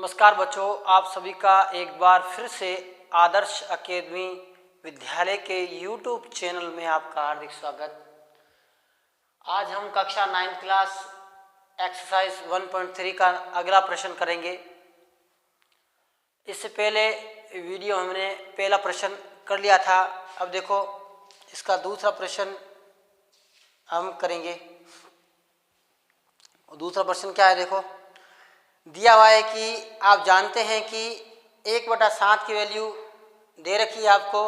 नमस्कार बच्चों, आप सभी का एक बार फिर से आदर्श अकेडमी विद्यालय के YouTube चैनल में आपका हार्दिक स्वागत। आज हम कक्षा 9 क्लास एक्सरसाइज 1.3 का अगला प्रश्न करेंगे। इससे पहले वीडियो हमने पहला प्रश्न कर लिया था। अब देखो इसका दूसरा प्रश्न हम करेंगे। दूसरा प्रश्न क्या है, देखो दिया हुआ है कि आप जानते हैं कि 1/7 की वैल्यू दे रखी है आपको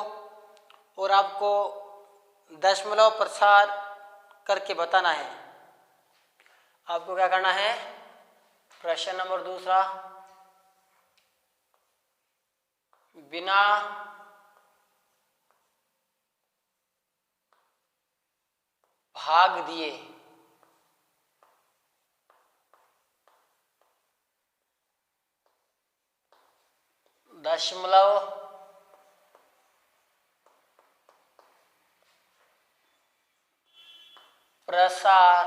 और आपको दशमलव प्रसार करके बताना है। आपको क्या करना है? प्रश्न नंबर दूसरा, बिना भाग दिए दशमलव प्रसार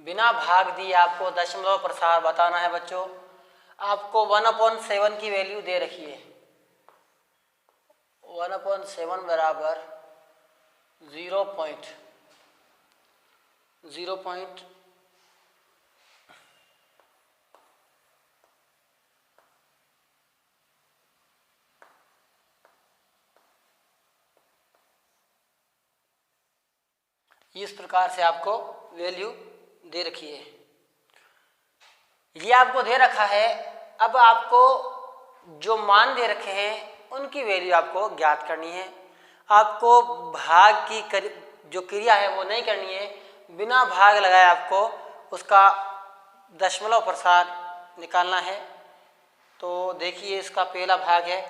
बिना भाग दिए आपको दशमलव प्रसार बताना है। बच्चों, आपको 1/7 की वैल्यू दे रखी है। 1/7 बराबर 0.0 इस प्रकार से आपको वैल्यू दे रखी है। ये आपको दे रखा है। अब आपको जो मान दे रखे हैं उनकी वैल्यू आपको ज्ञात करनी है। आपको भाग की जो क्रिया है वो नहीं करनी है। बिना भाग लगाए आपको उसका दशमलव प्रसार निकालना है। तो देखिए, इसका पहला भाग है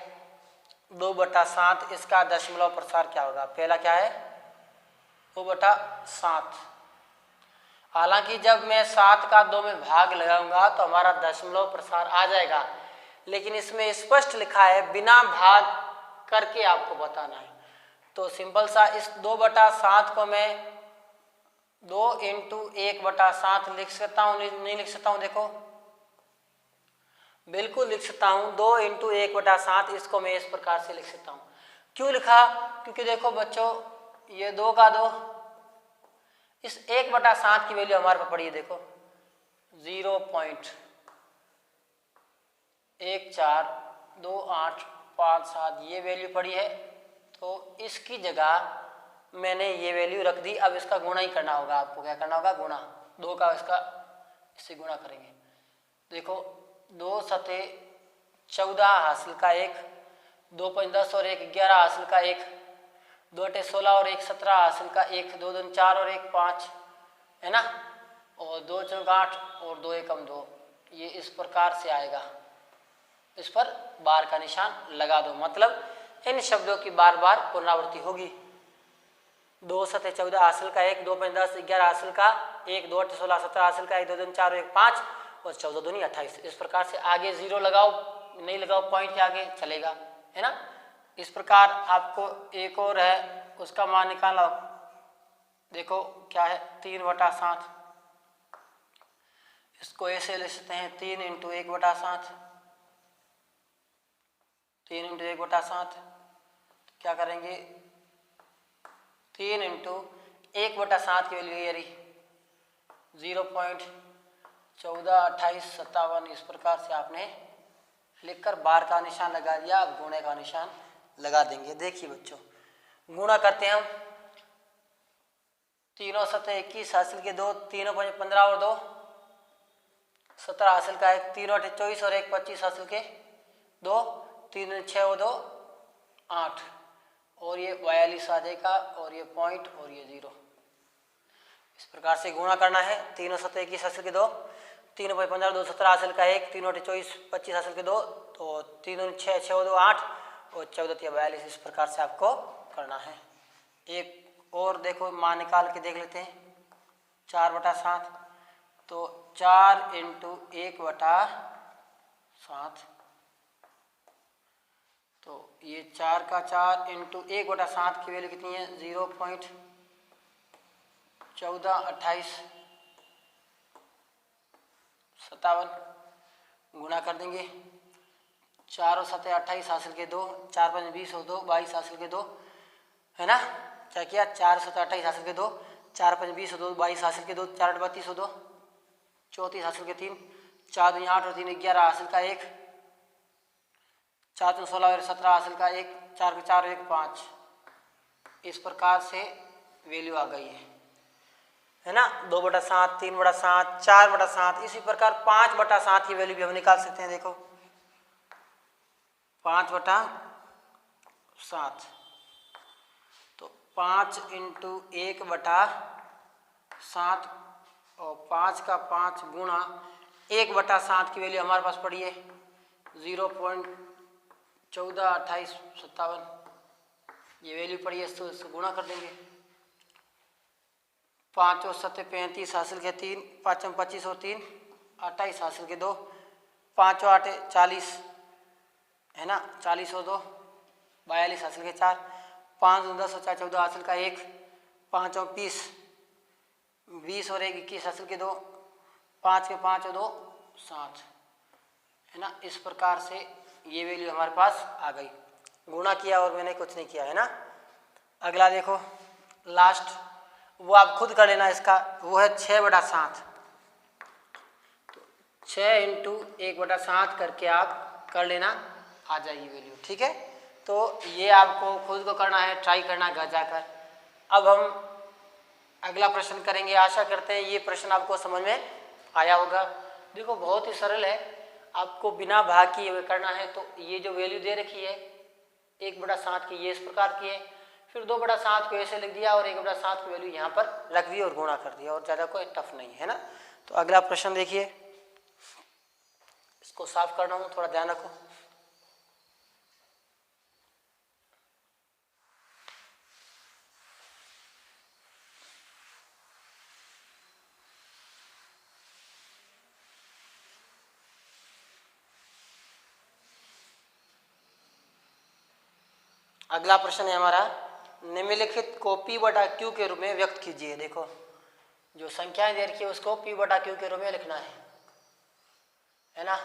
2/7। इसका दशमलव प्रसार क्या होगा? पहला क्या है? 2/7। हालांकि जब मैं 7 का 2 में भाग लगाऊंगा तो हमारा दशमलव प्रसार आ जाएगा, लेकिन इसमें स्पष्ट लिखा है बिना भाग करके आपको बताना है। तो सिंपल सा इस 2/7 को मैं 2 × 1/7 लिख सकता हूँ, नहीं लिख सकता हूँ? देखो बिल्कुल लिख सकता हूँ। 2 × 1/7 इसको मैं इस प्रकार से लिख सकता हूँ। क्यों लिखा? क्योंकि देखो बच्चों, ये 2 का 2, इस 1/7 की वैल्यू हमारे पास पड़ी है। देखो 0.142857 ये वैल्यू पड़ी है। तो इसकी जगह मैंने ये वैल्यू रख दी। अब इसका गुणा ही करना होगा। आपको क्या करना होगा? गुणा। 2 का इसका इससे गुणा करेंगे। देखो 2 सते 14 हासिल का 1, 2 × 5 = 10 और 1 = 11 हासिल का 1, 2 × 8 = 16 और 1 = 17 हासिल का 1, 2 दूनी 4 और 1 = 5, है ना। और 2 × 4 = 8 और 2 × 1 = 2। ये इस प्रकार से आएगा। इस पर बार का निशान लगा दो, मतलब इन शब्दों की बार बार पुनरावृत्ति होगी। 2 सते 14 हासिल का 1, 2 × 5 = 10 11 हासिल का 1, 2 × 8 = 16 17 हासिल का 1, 2 दूनी 4 और 1 = 5 और 14 दूनी 28। इस प्रकार से आगे 0 लगाओ, नहीं लगाओ पॉइंट के आगे चलेगा, है ना। इस प्रकार आपको एक और है, उसका मान निकाला। देखो क्या है? 3/7। इसको ऐसे लिख सकते हैं 3 × 1/7। 3 × 1/7 क्या करेंगे? 3 × 1/7 की वैल्यू ये रही 0.142857। इस प्रकार से आपने लिखकर बार का निशान लगा दिया। अब गुणे का निशान लगा देंगे। देखिए बच्चों, गुणा करते हैं हम। 3 सते 21 हासिल के 2, 3 × 5 = 15 और 2 = 17 हासिल का 1, 3 × 8 = 24 और 1 = 25 हासिल के 2, 3 दूनी 6 और 2 = 8 और ये 42 आ जाएगा और ये पॉइंट और ये 0। इस प्रकार से गुणा करना है। 3 सते 21 हासिल के 2, 3 × 5 = 15, 2 = 17 हासिल का 1, 3 × 8 = 24 25 हासिल के 2, तो 3 दूनी 6 6 और 2 = 8 और 14 × 42। इस प्रकार से आपको करना है। एक और देखो मान निकाल के देख लेते हैं। 4/7, तो 4 × 1/7, तो तो ये 4 का 4 इंटू 1/7 की वैल्यू कितनी है 0.142857 गुणा कर देंगे। 4 और 7 28 हासिल के 2, 4 5 20 हो 2, 22 हासिल के 2 है ना। क्या किया 4 7 28 हासिल के 2, 4 5 20 हो 2, 22 हासिल के 2, 4 8 32 हो 2, 34 हासिल के 3, 4 2 8 और 3 11 हासिल का 1, 4 3 16 और 17 हासिल का 1, 4 के 4 1 5। इस प्रकार से वैल्यू आ गई है ना। 2/7, 3/7, 4/7, इसी प्रकार 5/7 की वैल्यू भी हम निकाल सकते हैं। देखो 5/7 तो 5 इंटू 1/7 और 5 का 5 गुणा 1/7 की वैल्यू हमारे पास पड़ी है 0.142857। ये वैल्यू पड़ी है, इसको गुणा कर देंगे। 5 और 7 35 हासिल के 3, 5 25 और 3 28 हासिल के 2, 5 और 8 40 है ना, 40 और 2 42 हासिल के 4, 5 और 10 और 4 14 हासिल का 1, 5 और 20 20 और 1 21 हासिल के 2, 5 के 5 और 2 7 है ना। इस प्रकार से ये वैल्यू हमारे पास आ गई। गुणा किया और मैंने कुछ नहीं किया है ना। अगला देखो लास्ट, वो आप खुद कर लेना इसका, वो है 6/7। तो 6 इंटू 1/7 करके आप कर लेना, आ जाएगी वैल्यू। ठीक है, तो ये आपको खुद को करना है, ट्राई करना घर जाकर। अब हम अगला प्रश्न करेंगे। आशा करते हैं ये प्रश्न आपको समझ में आया होगा। देखो बहुत ही सरल है, आपको बिना भाग किए करना है। तो ये जो वैल्यू दे रखी है 1/7 की, ये इस प्रकार की है। फिर 2/7 को ऐसे लिख दिया और 1/7 की वैल्यू यहाँ पर रख दी और गुणा कर दिया, और ज़्यादा कोई टफ नहीं है ना। तो अगला प्रश्न देखिए, इसको साफ करना हूँ, थोड़ा ध्यान रखो। अगला प्रश्न है हमारा, निम्नलिखित को P/Q के रूप में व्यक्त कीजिए। देखो जो संख्याएं दे रखी है उसको P/Q के रूप में लिखना है ना।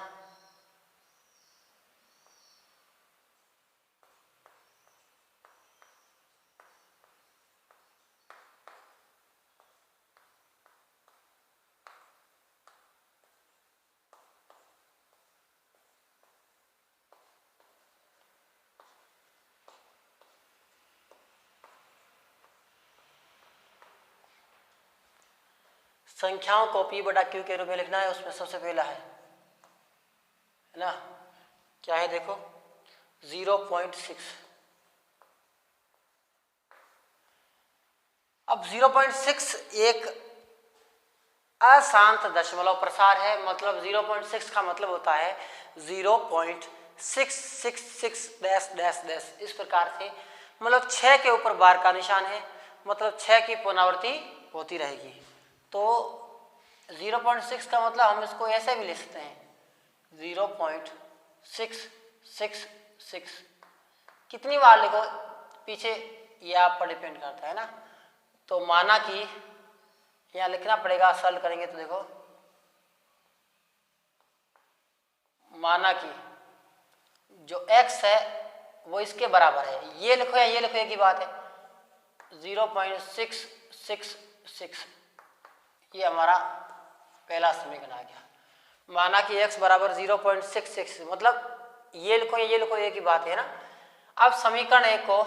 संख्याओं को P/Q के रूप में लिखना है। उसमें सबसे पहला है ना, क्या है देखो 0.6। अब 0.6 एक अशांत दशमलव प्रसार है, मतलब 0.6 का मतलब होता है 0.666 इस प्रकार से, मतलब 6 के ऊपर बार का निशान है, मतलब 6 की पुनरावृत्ति होती रहेगी। तो 0.6 का मतलब हम इसको ऐसे भी लिख सकते हैं 0.666। कितनी बार लिखो पीछे ये आप पर डिपेंड करता है ना। तो माना कि यहाँ लिखना पड़ेगा, सॉल्व करेंगे तो देखो, माना कि जो x है वो इसके बराबर है, ये लिखो या ये लिखो एक ही बात है, 0.666 ये हमारा पहला समीकरण आ गया। माना कि x बराबर 0.66, मतलब ये लिखो या ये लिखो एक ही बात है ना। अब समीकरण एक को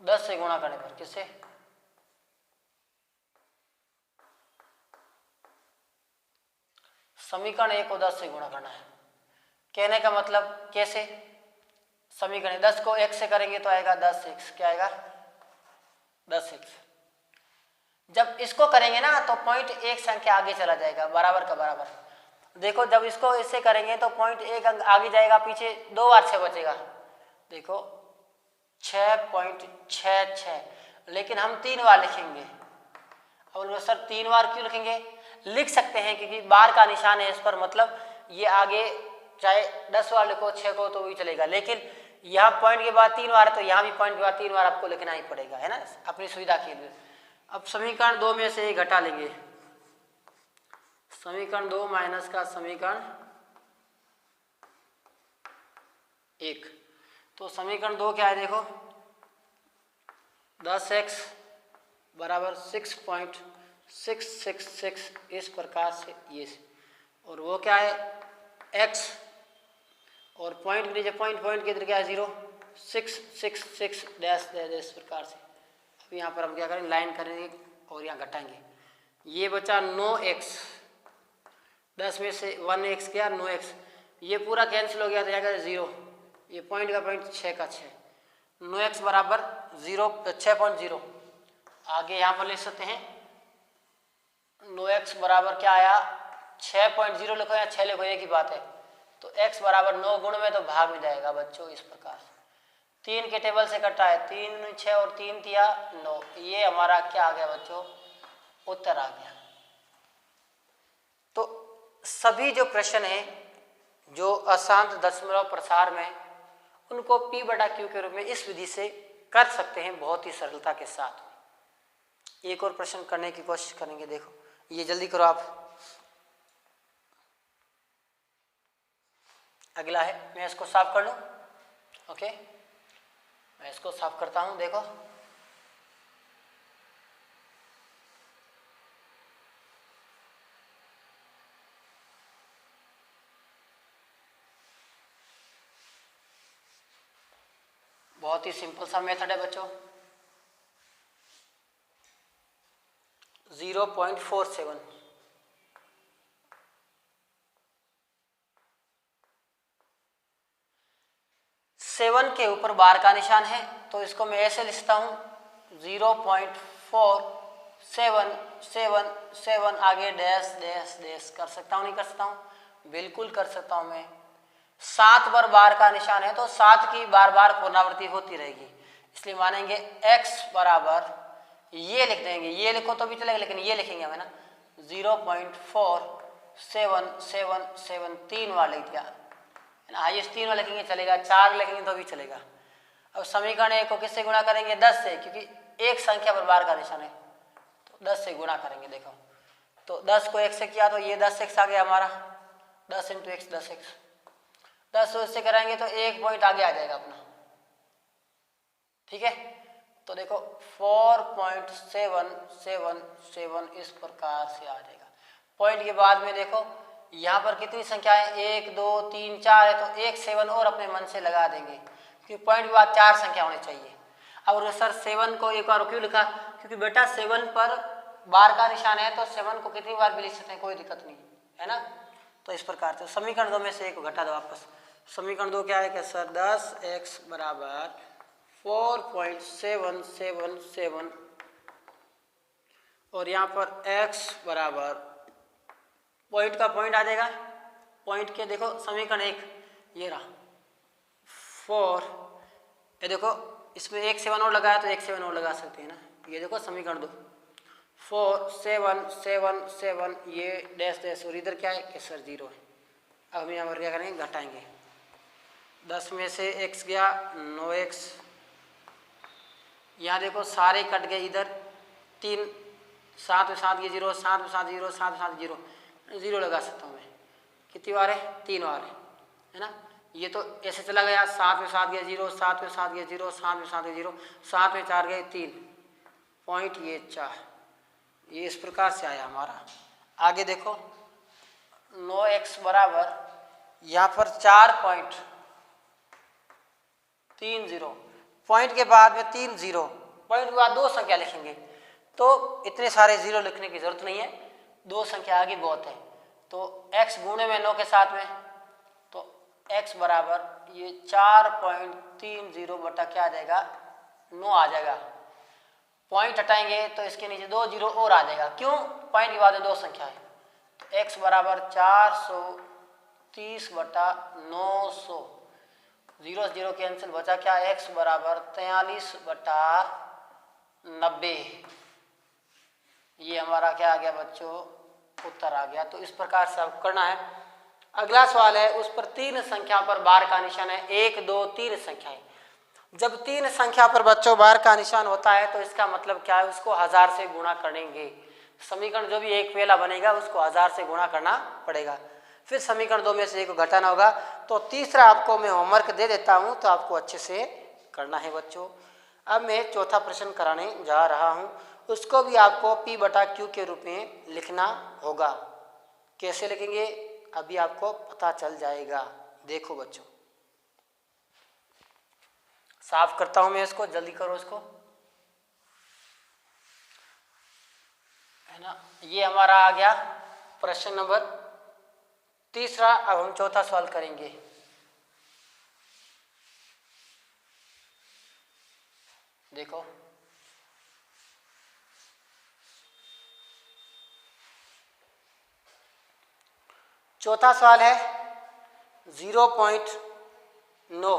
10 से गुणा करने पर, किससे, समीकरण 1 को 10 से गुणा करना है। कहने का मतलब कैसे, समीकरण 10 को x से करेंगे तो आएगा 10x, क्या आएगा 10x। जब इसको करेंगे ना तो पॉइंट एक संख्या आगे चला जाएगा, बराबर का बराबर। देखो जब इसको इससे करेंगे तो पॉइंट एक अंक आगे जाएगा, पीछे 2 बार 6 बचेगा। देखो 6.66, लेकिन हम 3 बार लिखेंगे। अब बोलो सर 3 बार क्यों लिखेंगे, लिख सकते हैं क्योंकि बार का निशान है इस पर, मतलब ये आगे चाहे 10 बार लिखो 6 को तो भी चलेगा, लेकिन यहाँ पॉइंट के बाद 3 बार है तो यहाँ भी पॉइंट के बाद 3 बार आपको लिखना ही पड़ेगा, है ना, अपनी सुविधा के लिए। अब समीकरण 2 में से घटा लेंगे, समीकरण 2 माइनस का समीकरण 1। तो समीकरण 2 क्या है देखो, 10x बराबर 6.666 इस प्रकार से ये, और वो क्या है x, और पॉइंट के नीचे पॉइंट के इधर क्या है 0, 666 डैश इस प्रकार से। अब यहाँ पर हम क्या करेंगे, लाइन करेंगे और यहाँ घटाएंगे, ये बचा 9x, 10 में से 1x गया 9x, ये पूरा कैंसिल हो गया तो यहाँ का 0, ये पॉइंट का पॉइंट 6 का 6, 9x बराबर 6.0। आगे यहाँ पर लिख सकते हैं 9x बराबर क्या आया 6.0 लिखो या 6 लिखो एक ही बात है, तो x बराबर 9 गुण में तो भाग में जाएगा बच्चों इस प्रकार। 3 के टेबल से कटा है, 3 6 और 3 दिया 9, ये हमारा क्या आ गया बच्चों, उत्तर आ गया। तो सभी जो प्रश्न हैं जो अशांत दशमलव प्रसार में, उनको P/Q के रूप में इस विधि से कर सकते हैं बहुत ही सरलता के साथ। एक और प्रश्न करने की कोशिश करेंगे, देखो ये जल्दी करो आप। अगला है, मैं इसको साफ कर लूं, ओके, मैं इसको साफ करता हूं, देखो बहुत ही सिंपल सा मेथड है बच्चों। 0.47 7 के ऊपर बार का निशान है तो इसको मैं ऐसे लिखता हूं 0.4777 आगे डैश डैश डैश। कर सकता हूं नहीं कर सकता हूं, बिल्कुल कर सकता हूं मैं। 7 पर बार का निशान है तो 7 की बार बार पुनरावृत्ति होती रहेगी, इसलिए मानेंगे x बराबर, ये लिख देंगे, ये लिखो तो भी चलेगा लेकिन ये लिखेंगे हमें ना 0.4777 3 बार लिख दिया, हाईएस्ट 3 बार लिखेंगे चलेगा, 4 लिखेंगे तो भी चलेगा। अब समीकरण 1 को किससे गुणा करेंगे, 10 से, क्योंकि एक संख्या पर बार का निशान है तो 10 से गुणा करेंगे। देखो तो 10 को 1 से किया तो ये 10x आ गया हमारा, 10 × x 10x, 10 से कराएंगे तो 1 पॉइंट आगे आ जाएगा अपना, ठीक है। तो देखो 4.777 इस प्रकार से आ जाएगा। पॉइंट के बाद में देखो यहाँ पर कितनी संख्या है, 1 2 3 4 है तो एक 7 और अपने मन से लगा देंगे, क्योंकि पॉइंट के बाद 4 संख्या होनी चाहिए। अब सर 7 को एक बार क्यों लिखा, क्योंकि बेटा 7 पर बार का निशान है तो 7 को कितनी बार भी लिख सकते हैं, कोई दिक्कत नहीं है ना। तो इस प्रकार से समीकरण 2 में से 1 को घटा दो वापस। समीकरण 2 क्या है कि सर 10x बराबर 4.777 और यहाँ पर x बराबर, पॉइंट का पॉइंट आ जाएगा, पॉइंट के देखो समीकरण 1 ये रहा 4, ये देखो इसमें एक 7 और लगाया तो एक 7 और लगा सकते हैं ना, ये देखो समीकरण 2 4.777 ये डैश डैश और इधर क्या है कि सर 0 है। अब हम यहाँ पर क्या करेंगे, घटाएंगे, 10 में से x गया 9x, यहाँ देखो सारे कट गए, इधर 3 7 में 7 ये 0, 7 में 7 0, 7 में 7 0, 0 लगा सकता हूँ मैं। कितनी बार है, 3 बार है ना। ये तो ऐसे चला गया, 7 में 7 गया 0, 7 में 7 गया 0, 7 में 7 गया 0, 7 में 4 गए 3 पॉइंट, ये 4, ये इस प्रकार से आया हमारा। आगे देखो 9x बराबर यहाँ पर 4.30, पॉइंट के बाद में 3 0, पॉइंट के बाद 2 संख्या लिखेंगे तो इतने सारे 0 लिखने की जरूरत नहीं है, 2 संख्या आगे बहुत है। तो x गुणे में 9 के साथ में, तो x बराबर ये 4.30 बटा क्या आ जाएगा 9 आ जाएगा। पॉइंट हटाएंगे तो इसके नीचे 2 0 और आ जाएगा, क्यों, पॉइंट के बाद में 2 संख्या है। तो x बराबर 430 बटा 900, 0 0 कैंसिल, बचा क्या, x बराबर 43 बटा 90, ये हमारा क्या आ गया बच्चों उत्तर आ गया। तो इस प्रकार से आपको करना है। अगला सवाल है, उस पर 3 संख्या पर बार का निशान है। 1 2 3 संख्याएं। जब 3 संख्या पर बच्चों बार का निशान होता है तो इसका मतलब क्या है, उसको 1000 से गुणा करेंगे। समीकरण जो भी एक पहला बनेगा उसको 1000 से गुणा करना पड़ेगा। फिर समीकरण 2 में से एक को घटाना होगा। तो तीसरा आपको मैं होमवर्क दे देता हूं, तो आपको अच्छे से करना है बच्चों। अब मैं चौथा प्रश्न कराने जा रहा हूं, उसको भी आपको P/Q के रूप में लिखना होगा। कैसे लिखेंगे अभी आपको पता चल जाएगा। देखो बच्चों, साफ करता हूं मैं इसको, जल्दी करो इसको, है ना। ये हमारा आ गया प्रश्न नंबर तीसरा। अब हम चौथा सवाल करेंगे। देखो, चौथा सवाल है 0.9।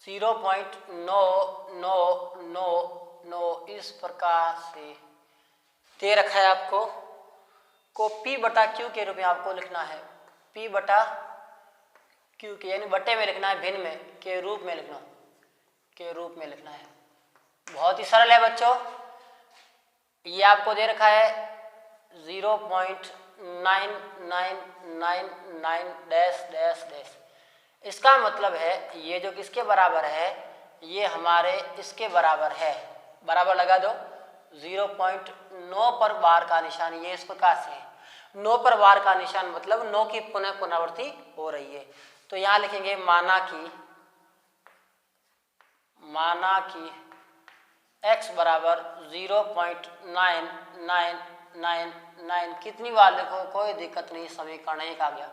0.9999 इस प्रकार से दे रखा है आपको, को P/Q के रूप में आपको लिखना है। P/Q के यानी बटे में लिखना है, भिन्न में, के रूप में लिखना, के रूप में लिखना है। बहुत ही सरल है बच्चों। ये आपको दे रखा है 0.9999 डैश डैश डैश। इसका मतलब है ये जो किसके बराबर है, ये हमारे इसके बराबर है। बराबर लगा दो। 0.9 पर बार का निशान ये इस प्रकार से है। 9 पर बार का निशान मतलब 9 की पुनः पुनरावृत्ति हो रही है। तो यहाँ लिखेंगे माना कि x बराबर 0.9999 कितनी बार लिखो कोई दिक्कत नहीं। समीकरण 1 आ गया।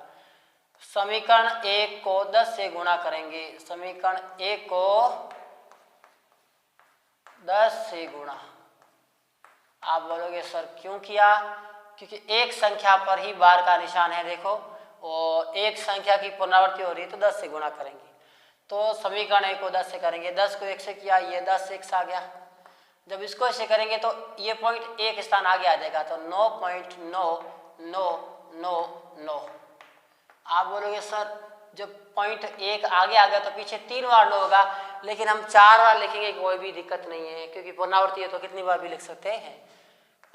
समीकरण 1 को 10 से गुणा करेंगे। समीकरण 1 को 10 से गुणा। आप बोलोगे सर क्यों किया, क्योंकि एक संख्या पर ही बार का निशान है। देखो, और एक संख्या की पुनरावृत्ति हो रही है तो 10 से गुणा करेंगे। तो समीकरण 1 को 10 से करेंगे। 10 को 1 से किया, ये 10 1 आ गया। जब इसको ऐसे करेंगे तो ये पॉइंट एक स्थान आगे आ जाएगा, तो 9.9999। आप बोलोगे सर जब पॉइंट 1 आगे आ गया तो पीछे 3 बार 9 होगा, लेकिन हम 4 बार लिखेंगे, कोई भी दिक्कत नहीं है, क्योंकि पुनरावृत्ति है तो कितनी बार भी लिख सकते हैं।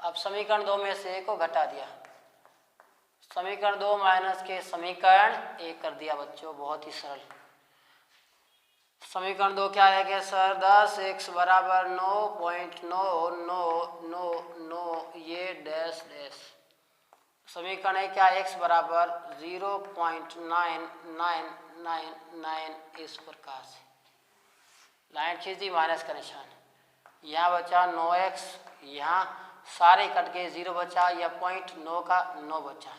अब समीकरण 2 में से 1 को घटा दिया। समीकरण 2 माइनस के समीकरण 1 कर दिया बच्चों। बहुत ही सरल। समीकरण 2 क्या है कि सर 10x बराबर 9.9999 ये डैश डैश। समीकरण 1 क्या, x बराबर 0.9999 इस प्रकार से लाइन खींच दी, माइनस का निशान। यहाँ बचा 9x, यहाँ सारे कट के 0 बचा, या पॉइंट 9 का 9 बचा,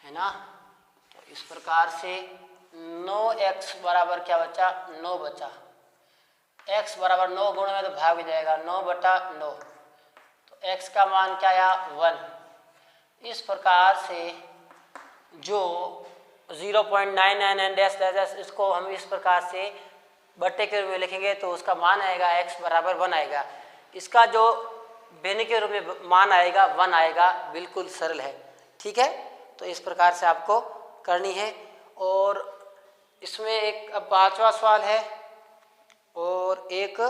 है ना। तो इस प्रकार से 9x बराबर क्या बचा, 9 बचा। x बराबर 9 गुण में तो भाग जाएगा, 9/9। तो x का मान क्या आया, 1। इस प्रकार से जो 0.999 डैश डैश इसको हम इस प्रकार से बट्टे के रूप में लिखेंगे तो उसका मान आएगा x बराबर 1 आएगा। इसका जो भिन्न के रूप में मान आएगा 1 आएगा। बिल्कुल सरल है, ठीक है। तो इस प्रकार से आपको करनी है। और इसमें एक अब 5वां सवाल है और एक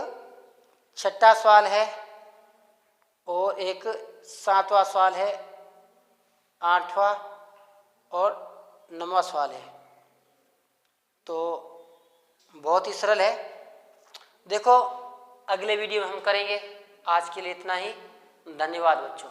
6ठा सवाल है और एक 7वां सवाल है, 8वां और 9वां सवाल है। तो बहुत ही सरल है। देखो अगले वीडियो में हम करेंगे। आज के लिए इतना ही। धन्यवाद बच्चों।